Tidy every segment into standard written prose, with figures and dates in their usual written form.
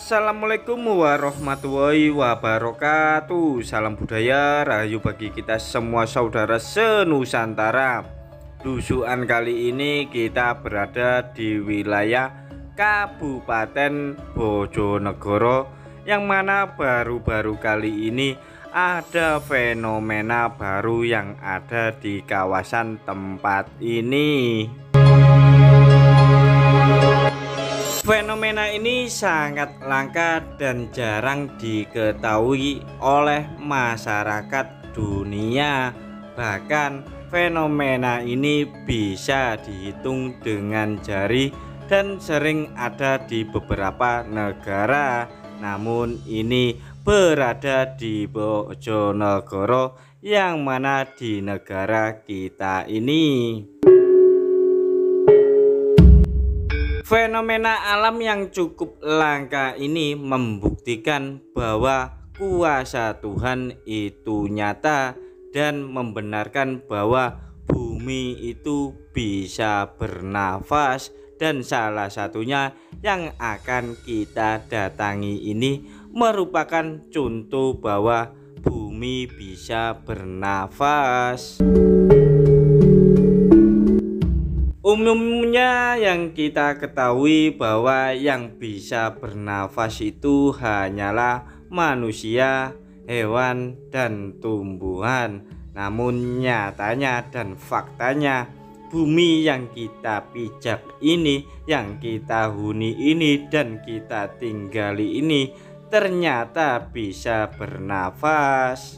Assalamualaikum warahmatullahi wabarakatuh. Salam budaya rahayu bagi kita semua saudara senusantara. Dusukan kali ini kita berada di wilayah Kabupaten Bojonegoro, yang mana baru-baru kali ini ada fenomena baru yang ada di kawasan tempat ini. Fenomena ini sangat langka dan jarang diketahui oleh masyarakat dunia. Bahkan fenomena ini bisa dihitung dengan jari dan sering ada di beberapa negara. Namun ini berada di Bojonegoro, yang mana di negara kita ini. Fenomena alam yang cukup langka ini membuktikan bahwa kuasa Tuhan itu nyata dan membenarkan bahwa bumi itu bisa bernafas, dan salah satunya yang akan kita datangi ini merupakan contoh bahwa bumi bisa bernafas. Umumnya yang kita ketahui bahwa yang bisa bernafas itu hanyalah manusia, hewan, dan tumbuhan. Namun nyatanya dan faktanya, bumi yang kita pijak ini, yang kita huni ini, dan kita tinggali ini ternyata bisa bernafas.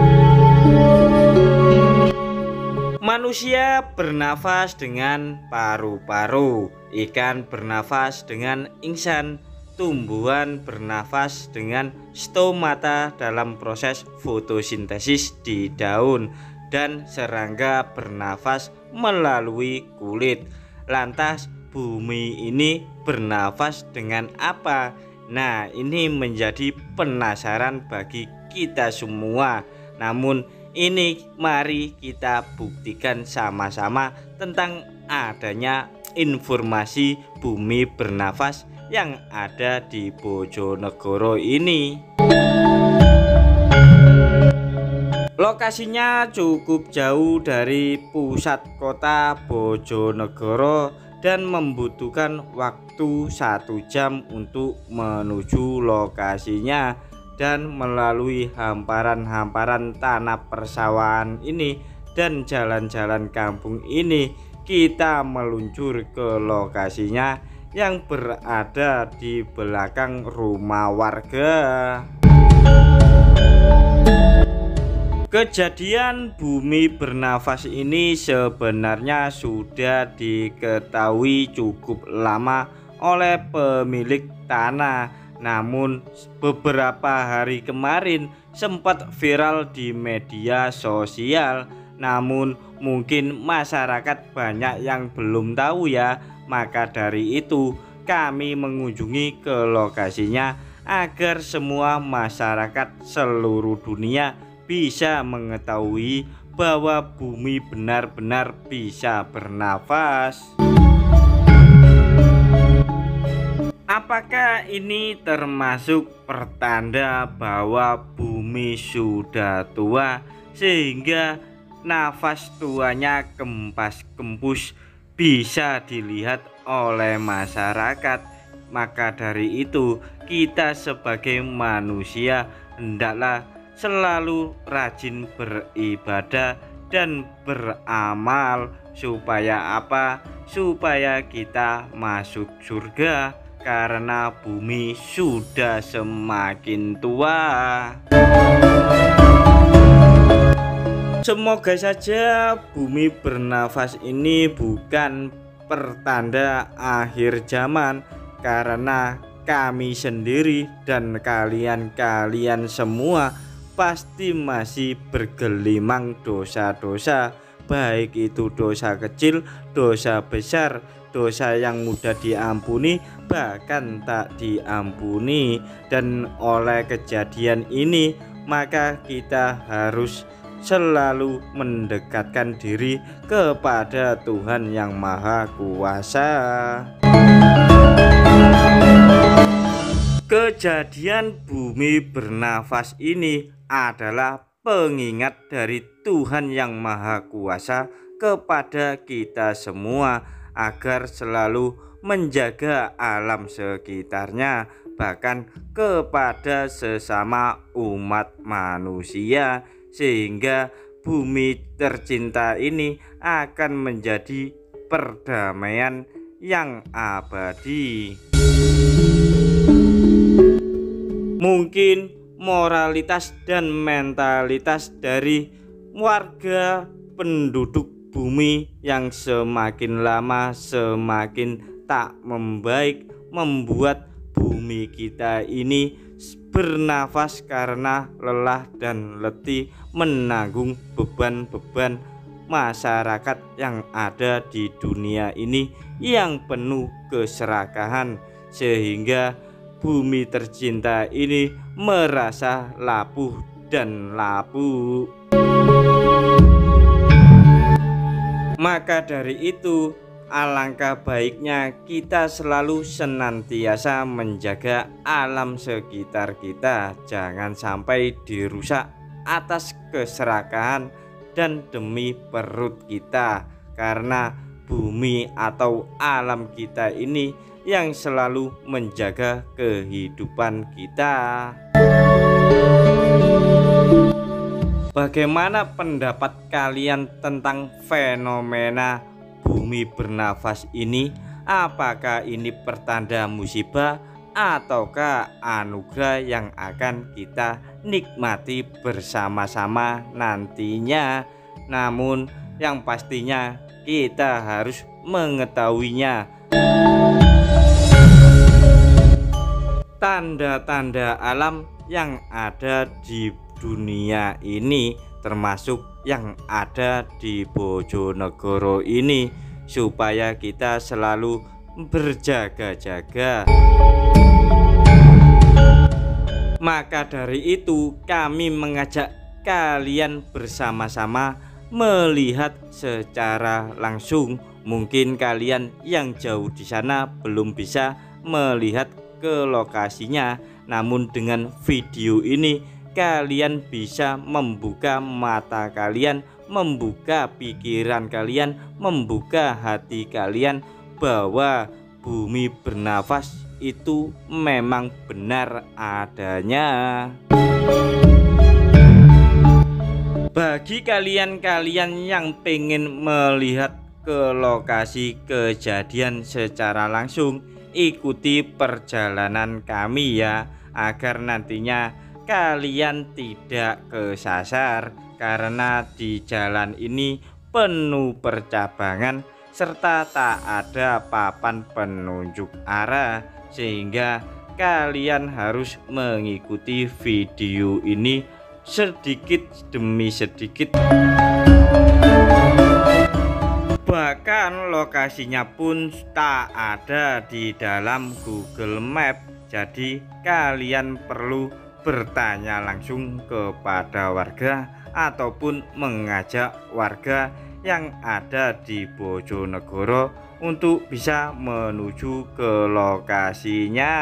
Manusia bernafas dengan paru-paru, ikan bernafas dengan ingsan, tumbuhan bernafas dengan stomata dalam proses fotosintesis di daun, dan serangga bernafas melalui kulit. Lantas bumi ini bernafas dengan apa? Nah, ini menjadi penasaran bagi kita semua. Namun ini mari kita buktikan sama-sama tentang adanya informasi bumi bernafas yang ada di Bojonegoro ini. Lokasinya cukup jauh dari pusat kota Bojonegoro dan membutuhkan waktu 1 jam untuk menuju lokasinya. Dan melalui hamparan-hamparan tanah persawahan ini dan jalan-jalan kampung ini, kita meluncur ke lokasinya yang berada di belakang rumah warga. Kejadian bumi bernafas ini sebenarnya sudah diketahui cukup lama oleh pemilik tanah. Namun beberapa hari kemarin sempat viral di media sosial. Namun mungkin masyarakat banyak yang belum tahu ya. Maka dari itu kami mengunjungi ke lokasinya agar semua masyarakat seluruh dunia bisa mengetahui bahwa bumi benar-benar bisa bernafas. Apakah ini termasuk pertanda bahwa bumi sudah tua sehingga nafas tuanya kempas-kempus bisa dilihat oleh masyarakat? Maka dari itu kita sebagai manusia hendaklah selalu rajin beribadah dan beramal. Supaya apa? Supaya kita masuk surga, karena bumi sudah semakin tua. Semoga saja bumi bernafas ini bukan pertanda akhir zaman, karena kami sendiri dan kalian semua pasti masih bergelimang dosa-dosa, baik itu dosa kecil, dosa besar, dosa yang mudah diampuni, bahkan tak diampuni. Dan oleh kejadian ini maka kita harus selalu mendekatkan diri kepada Tuhan yang Maha Kuasa. Kejadian bumi bernafas ini adalah pengingat dari Tuhan yang Maha Kuasa kepada kita semua agar selalu menjaga alam sekitarnya, bahkan kepada sesama umat manusia, sehingga bumi tercinta ini akan menjadi perdamaian yang abadi. Mungkin moralitas dan mentalitas dari warga penduduk bumi yang semakin lama semakin tak membaik, membuat bumi kita ini bernafas karena lelah dan letih menanggung beban-beban masyarakat yang ada di dunia ini yang penuh keserakahan, sehingga bumi tercinta ini merasa lapuh dan lapuk. Maka dari itu, alangkah baiknya kita selalu senantiasa menjaga alam sekitar kita, jangan sampai dirusak atas keserakahan dan demi perut kita, karena bumi atau alam kita ini yang selalu menjaga kehidupan kita. Bagaimana pendapat kalian tentang fenomena bumi bernafas ini? Apakah ini pertanda musibah ataukah anugerah yang akan kita nikmati bersama-sama nantinya? Namun yang pastinya kita harus mengetahuinya. Tanda-tanda alam yang ada di dunia ini, termasuk yang ada di Bojonegoro ini, supaya kita selalu berjaga-jaga. Maka dari itu kami mengajak kalian bersama-sama melihat secara langsung. Mungkin kalian yang jauh di sana belum bisa melihat ke lokasinya, namun dengan video ini kalian bisa membuka mata kalian, membuka pikiran kalian, membuka hati kalian bahwa bumi bernafas itu memang benar adanya. Bagi kalian-kalian yang pengen melihat ke lokasi kejadian secara langsung, ikuti perjalanan kami ya, agar nantinya kalian tidak kesasar, karena di jalan ini penuh percabangan serta tak ada papan penunjuk arah, sehingga kalian harus mengikuti video ini sedikit demi sedikit. Bahkan lokasinya pun tak ada di dalam Google Map, jadi kalian perlu bertanya langsung kepada warga ataupun mengajak warga yang ada di Bojonegoro untuk bisa menuju ke lokasinya.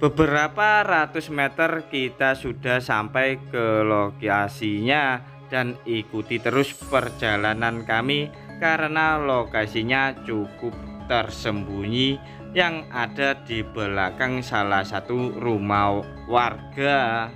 Beberapa ratus meter kita sudah sampai ke lokasinya, dan ikuti terus perjalanan kami karena lokasinya cukup tersembunyi yang ada di belakang salah satu rumah warga.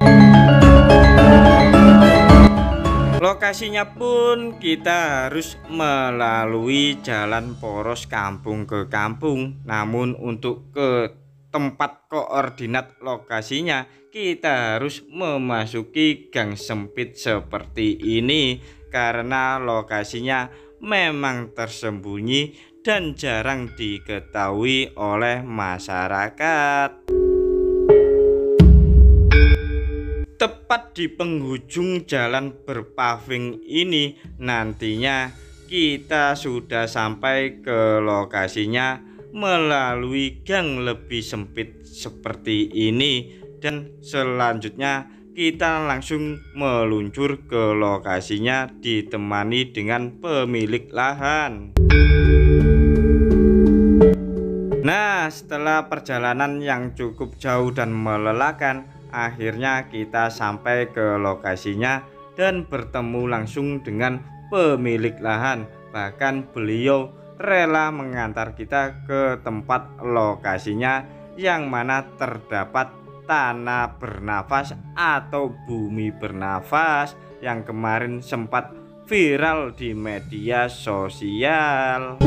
Lokasinya pun kita harus melalui jalan poros kampung ke kampung, namun untuk ke tempat koordinat lokasinya kita harus memasuki gang sempit seperti ini, karena lokasinya memang tersembunyi dan jarang diketahui oleh masyarakat. Tepat di penghujung jalan berpaving ini nantinya kita sudah sampai ke lokasinya melalui gang lebih sempit seperti ini, dan selanjutnya kita langsung meluncur ke lokasinya ditemani dengan pemilik lahan. Nah, setelah perjalanan yang cukup jauh dan melelahkan, akhirnya kita sampai ke lokasinya dan bertemu langsung dengan pemilik lahan. Bahkan beliau rela mengantar kita ke tempat lokasinya yang mana terdapat tanah bernafas atau bumi bernafas yang kemarin sempat viral di media sosial.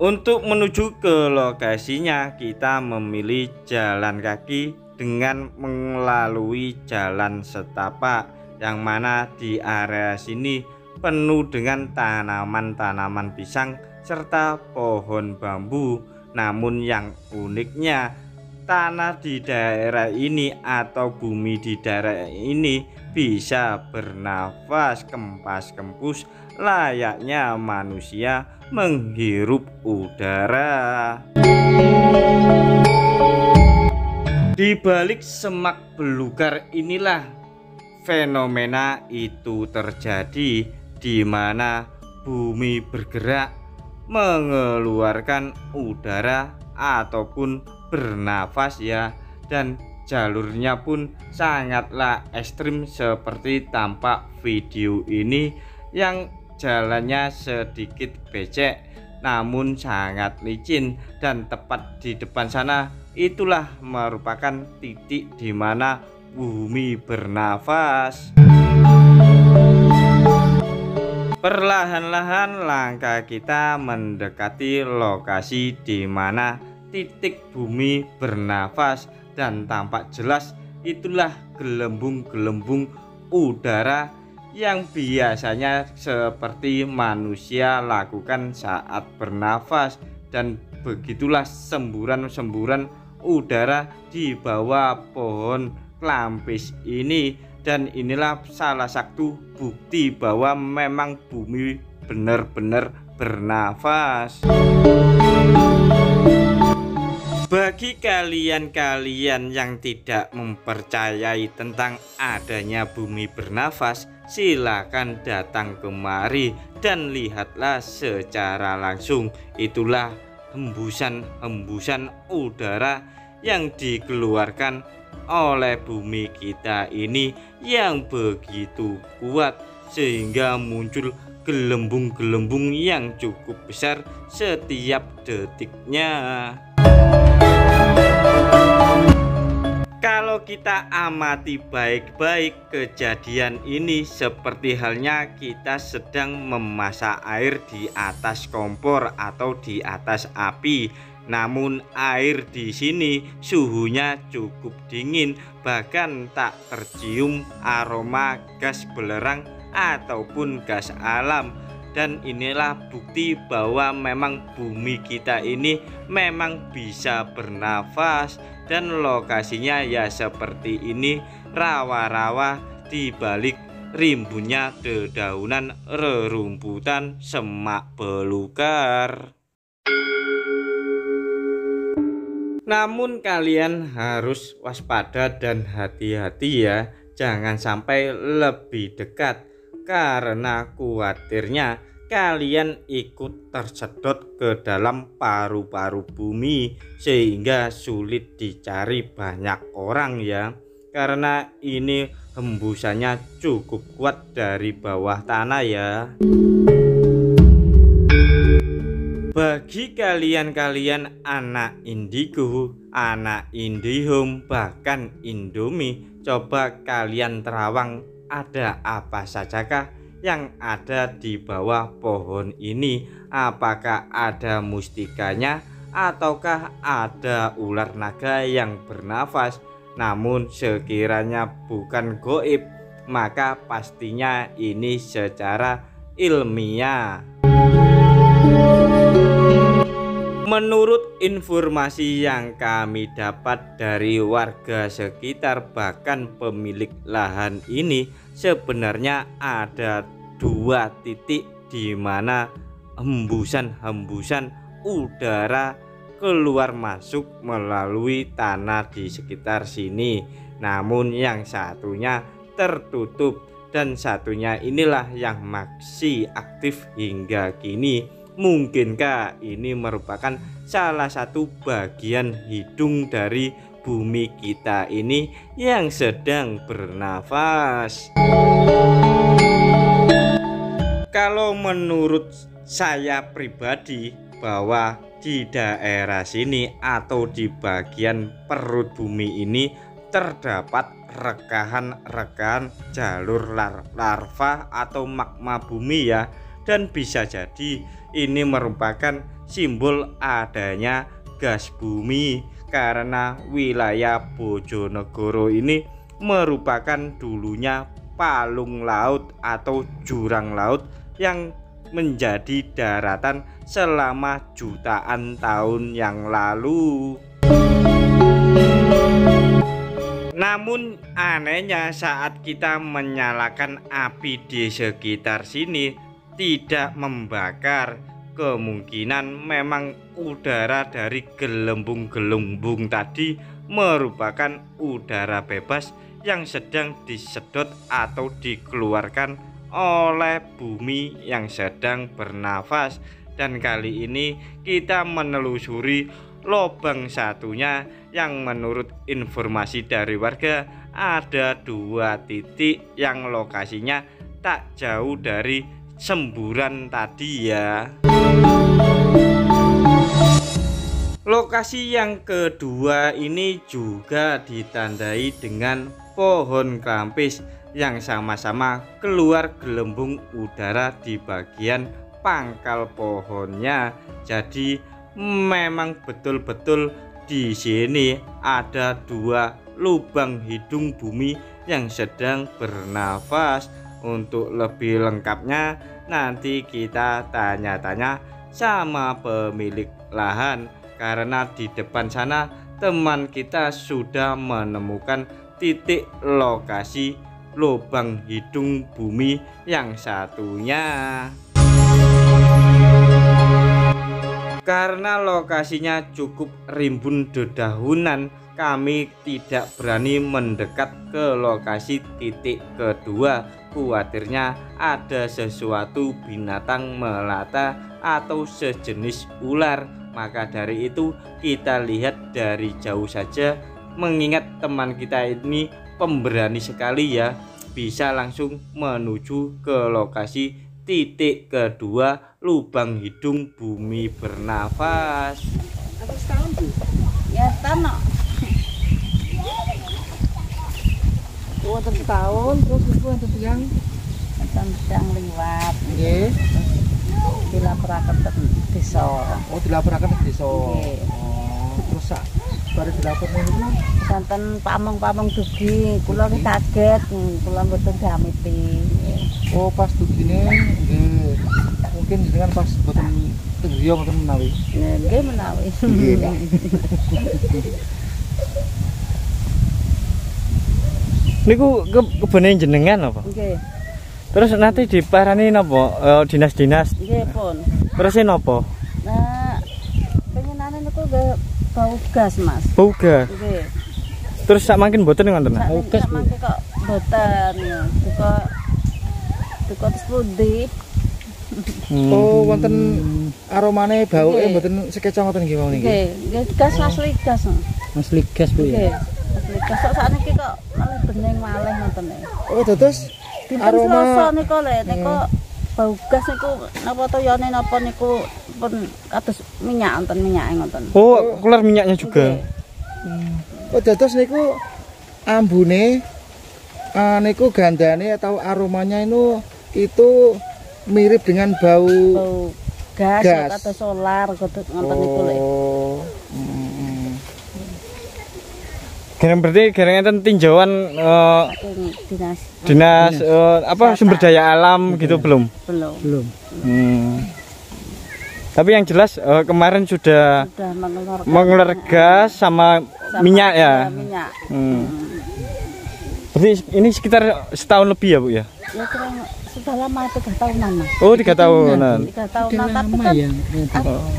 Untuk menuju ke lokasinya, kita memilih jalan kaki dengan melalui jalan setapak, yang mana di area sini penuh dengan tanaman-tanaman pisang serta pohon bambu. Namun yang uniknya, tanah di daerah ini atau bumi di daerah ini bisa bernafas kempas-kempus layaknya manusia menghirup udara. Di balik semak belukar inilah fenomena itu terjadi, di mana bumi bergerak mengeluarkan udara ataupun bernafas ya, dan jalurnya pun sangatlah ekstrim seperti tampak video ini, yang jalannya sedikit becek namun sangat licin, dan tepat di depan sana itulah merupakan titik di mana bumi bernafas. Perlahan-lahan langkah kita mendekati lokasi di mana titik bumi bernafas, dan tampak jelas itulah gelembung-gelembung udara yang biasanya seperti manusia lakukan saat bernafas. Dan begitulah semburan-semburan udara di bawah pohon klampis ini, dan inilah salah satu bukti bahwa memang bumi benar-benar bernafas. Bagi kalian-kalian yang tidak mempercayai tentang adanya bumi bernafas, silakan datang kemari dan lihatlah secara langsung. Itulah hembusan-hembusan udara yang dikeluarkan oleh bumi kita ini yang begitu kuat, sehingga muncul gelembung-gelembung yang cukup besar setiap detiknya. Kalau kita amati baik-baik kejadian ini, seperti halnya kita sedang memasak air di atas kompor atau di atas api. Namun air di sini suhunya cukup dingin, bahkan tak tercium aroma gas belerang ataupun gas alam. Dan inilah bukti bahwa memang bumi kita ini memang bisa bernafas. Dan lokasinya ya seperti ini, rawa-rawa di balik rimbunnya dedaunan rerumputan semak belukar. Namun kalian harus waspada dan hati-hati ya, jangan sampai lebih dekat, karena khawatirnya kalian ikut tersedot ke dalam paru-paru bumi sehingga sulit dicari banyak orang ya, karena ini hembusannya cukup kuat dari bawah tanah ya. Bagi kalian-kalian anak indigo, anak IndiHome, bahkan Indomie, coba kalian terawang ada apa sajakah yang ada di bawah pohon ini. Apakah ada mustikanya ataukah ada ular naga yang bernafas? Namun sekiranya bukan goib, maka pastinya ini secara ilmiah. Menurut informasi yang kami dapat dari warga sekitar, bahkan pemilik lahan ini, sebenarnya ada dua titik di mana hembusan-hembusan udara keluar masuk melalui tanah di sekitar sini. Namun yang satunya tertutup, dan satunya inilah yang masih aktif hingga kini Mungkinkah ini merupakan salah satu bagian hidung dari bumi kita ini yang sedang bernafas? Kalau menurut saya pribadi, bahwa di daerah sini atau di bagian perut bumi ini terdapat rekahan-rekahan jalur larva atau magma bumi ya, dan bisa jadi ini merupakan simbol adanya gas bumi karena wilayah Bojonegoro ini merupakan dulunya palung laut atau jurang laut yang menjadi daratan selama jutaan tahun yang lalu. Namun anehnya saat kita menyalakan api di sekitar sini tidak membakar, kemungkinan memang udara dari gelembung-gelembung tadi merupakan udara bebas yang sedang disedot atau dikeluarkan oleh bumi yang sedang bernafas. Dan kali ini kita menelusuri lubang satunya yang menurut informasi dari warga ada 2 titik yang lokasinya tak jauh dari semburan tadi ya. Lokasi yang kedua ini juga ditandai dengan pohon klampis yang sama-sama keluar gelembung udara di bagian pangkal pohonnya. Jadi memang betul-betul di sini ada 2 lubang hidung bumi yang sedang bernafas. Untuk lebih lengkapnya nanti kita tanya-tanya sama pemilik lahan, karena di depan sana teman kita sudah menemukan titik lokasi lubang hidung bumi yang satunya. Karena lokasinya cukup rimbun dedaunan, kami tidak berani mendekat ke lokasi titik kedua. Khawatirnya ada sesuatu binatang melata atau sejenis ular. Maka dari itu kita lihat dari jauh saja, mengingat teman kita ini pemberani sekali ya, bisa langsung menuju ke lokasi titik kedua lubang hidung bumi bernafas. Apa setahun Bu? Ya setahun. Wonten setahun terus ibu wonten yang sedang liwat. Nggih. Dilaporaken ke desa. Oh, dilaporaken ke desa. Nggih. Oh, terus sak bare dilaporne niku santen pamong-pamong dugi, kula kaget, kula mboten diamiti. Oh, pas dugine nggih. Mungkin jenengan pas mboten teng griya mboten menawi. Nggih, menawi. Nggih. Niku kebene jenengan apa? Nggih. Terus nanti diparani napa? Dinas-dinas. Nggih, pun. Terus napa? Nah, pengenane niku bau gas, Mas. Bau gas. Nggih. Terus sak mangkin mboten ngoten. Bau gas kok mboten ya. Duka terus pundi. Oh, wonten aromane bauke mboten sekeca ngoten nggih wau niki. Nggih, nggih gas asli gas. Asli gas Bu ya. Nggih. Asli gas kok sakniki kok malah bening malih ngoten e. Oh, dados aroma niku lho niku bau gas niku napa toyone napa niku pun kados minyak wonten minyake ngoten. Oh, keluar minyaknya juga. Oh, dados niku ambune niku gandane atau aromanya itu mirip dengan bau gas. Atau solar ngoten niku lho. Kira berarti kira enten tinjauan dinas apa sumber daya alam gitu belum? Belum. Tapi yang jelas kemarin sudah mengeluarkan gas sama minyak ya. Minyak. Berarti ini sekitar setahun lebih ya Bu ya? Ya kurang sudah lama, 3 tahunan Mas. Oh 3 tahunan. 3 tahunan tapi kan ya.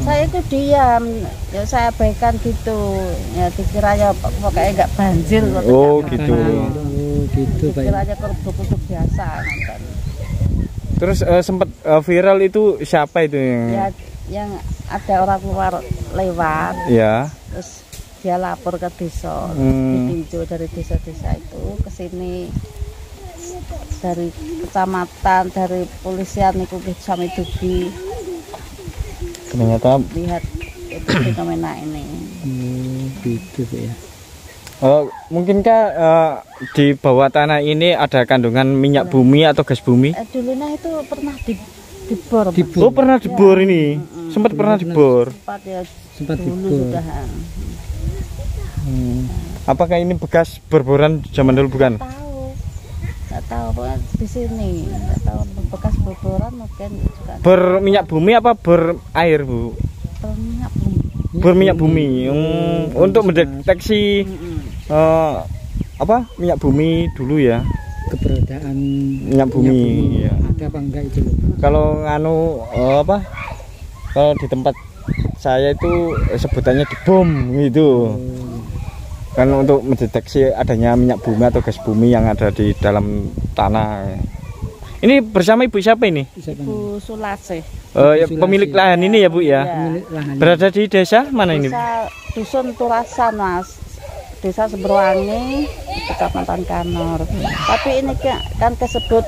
Saya itu diam, ya saya abaikan gitu. Ya dikira ya pokoknya enggak banjir. Oh gitu. Gitu Pak. Dikira aja kerupuk biasa nonton. Terus sempat viral itu siapa itu yang? Ya yang ada orang luar lewat, Ya. terus dia lapor ke desa, ditinjau dari desa-desa itu ke sini, dari kecamatan, dari polisian itu sami dugi Ternyata lihat itu fenomena ini. Gitu ya. mungkinkah di bawah tanah ini ada kandungan minyak bumi atau gas bumi? Dulunya itu pernah dibor. Oh, pernah dibor ini. Sempat pernah dibor. Sempat ya, Sempat dulu dibor. sudah. Apakah ini bekas berboran zaman dulu bukan? Nggak tahu pokoknya di sini, nggak tahu bekas boboran mungkin juga. Berminyak bumi apa berair, Bu? Berminyak bumi. Berminyak bumi. Untuk mendeteksi apa? Minyak bumi dulu ya. Keberadaan Minyak bumi. Ya. ada apa enggak itu loh. Kalau nganu apa? Kalau di tempat saya itu sebutannya dibom gitu. Kan untuk mendeteksi adanya minyak bumi atau gas bumi yang ada di dalam tanah. Ini bersama Ibu siapa ini? Bu Sulase. Ya, pemilik lahan ini ya Bu ya. Pemilik lahan. Berada di desa mana ini? Desa Dusun Turasan, Mas. Desa Seberwangi, Kecamatan Kanor. Tapi ini kan kesebut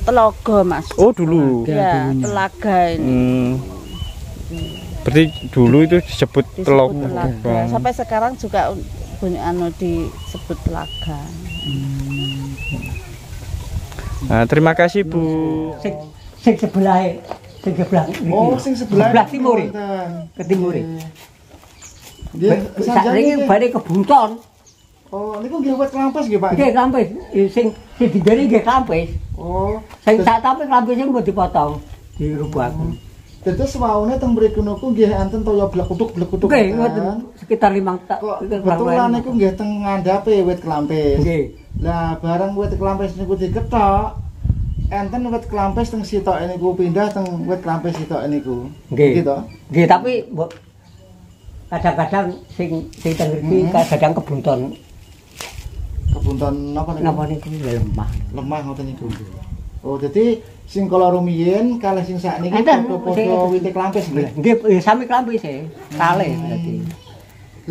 Telogo, Mas. Oh dulu. Ya, telaga ini. Berarti dulu itu disebut Disebut Telogo. telaga. Sampai sekarang juga disebut telaga. Nah, terima kasih Bu. Sing sebelah Oh, sing sebelah timur. Ke timur. Nggih, Saiki bare kebunton. Oh, niku nggih wet klampes nggih, Pak. Nggih klampes. Sing dindene nggih klampes. Oh, Sing sak tapi klampese mbok dipotong, dirubuhaken. terus waune teng mriku niku nggih enten toya blek-kutuk. Nggih, ngoten sekitar 5 tak. Kok kebetulan niku nggih teng ngandhape wit klampes. Nggih. Lah bareng wit klampes niku dikethok, enten wit klampes teng sitoke niku pindah teng wit klampes sitoke niku. Nggih. Gitu. Nggih, tapi mbok kadang-kadang sing teng mriki kadang kebunton. Kebunton napa niku? Napa niku lemah. Lemah ngoten niku. Oh, dadi sing kala rumiyin kalih sing sakniki Enten, padha-padha wit klampes nggih. Nggih, sami klampes e. Kalih berarti.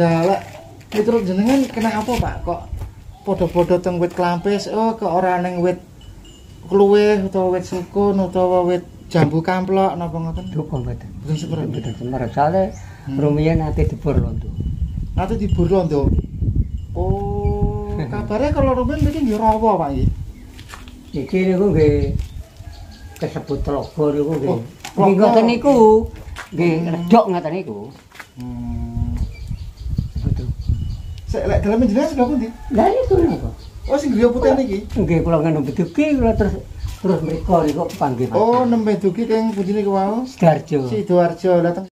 Lah lek miturut jenengan kena apa, Pak? Kok padha-padha teng wit klampes, kok ora ning wit kluwih utawa wit sukun utawa wit jambu kamplok napa ngoten? Duka mboten. Boten seperti Mboten semerep. Soale rumiyin ate dibur londo. Nate dibur londo. Oh, kabare kalau rumiyin mriki nggih rawa, Pak nggih. Iki niku nggih kesebut Telogo niku nggih. Oh, Nggih Telogo. ngoten niku. Nggih redok ngoten niku. Lek dalem jenengan sebelah pundi? Lah niku niku. Oh, sing griya putih niki. Nggih kula ngene beduki kula terus mriko niku panggih Pak. Oh, nembe dugi keng pundi niku wau? Sidoarjo. Sidoarjo. Lah teng